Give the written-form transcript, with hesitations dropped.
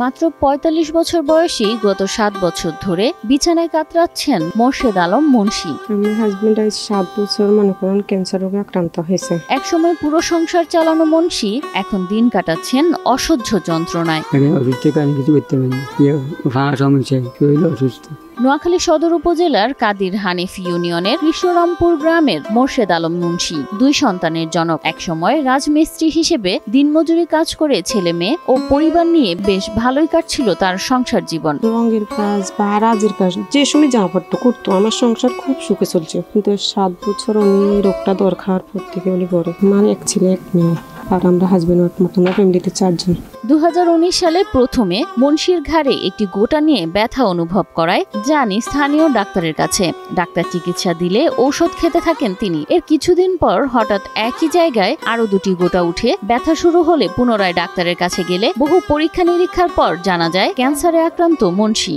মাত্র ৪৫ বছর বয়সী গত ৭ বছর ধরে বিছানায় কাতরাচ্ছেন মোর্শেদ আলম মুন্সী। আমার হাজবেন্ড আজ ৭ বছর মনে করেন ক্যান্সার রোগে আক্রান্ত হয়েছে। একসময় পুরো সংসার চালানো মুন্সী এখন দিন কাটাচ্ছেন অসহ্য যন্ত্রণায়। নোয়াখালী সদর উপজেলার কাদির হানিফ ইউনিয়নের কৃষ্ণরামপুর গ্রামের মোর্শেদ আলম মুন্সী ২ সন্তানের জনক। একসময় রাজমিস্ত্রি হিসেবে দিনমজুরি কাজ করে ছেলে মেয়ে ও পরিবার নিয়ে বেশ ভালোই কাটছিল তার সংসার জীবন। রঙের কাজ বা রাজের কাজ যে সময় জামাপট্ট করতো, আমার সংসার খুব সুখে চলছে। কিন্তু ৭ বছর উনি রোগটা দরকার পর থেকে উনি গড়ে মানে এক ছেলে এক মেয়ে, আর আমরা হাজবেন্ড ওয়াইফ মতন ফ্যামিলিতে ৪ জন। ২০১৯ সালে প্রথমে মুন্সীর ঘাড়ে একটি গোটা নিয়ে ব্যথা অনুভব করায় যান স্থানীয় ডাক্তারের কাছে। ডাক্তার চিকিৎসা দিলে ঔষধ খেতে থাকেন তিনি। এর কিছুদিন পর হঠাৎ একই জায়গায় আরো ২টি গোটা উঠে ব্যথা শুরু হলে পুনরায় ডাক্তারের কাছে গেলে বহু পরীক্ষা নিরীক্ষার পর জানা যায় ক্যান্সারে আক্রান্ত মুন্সী।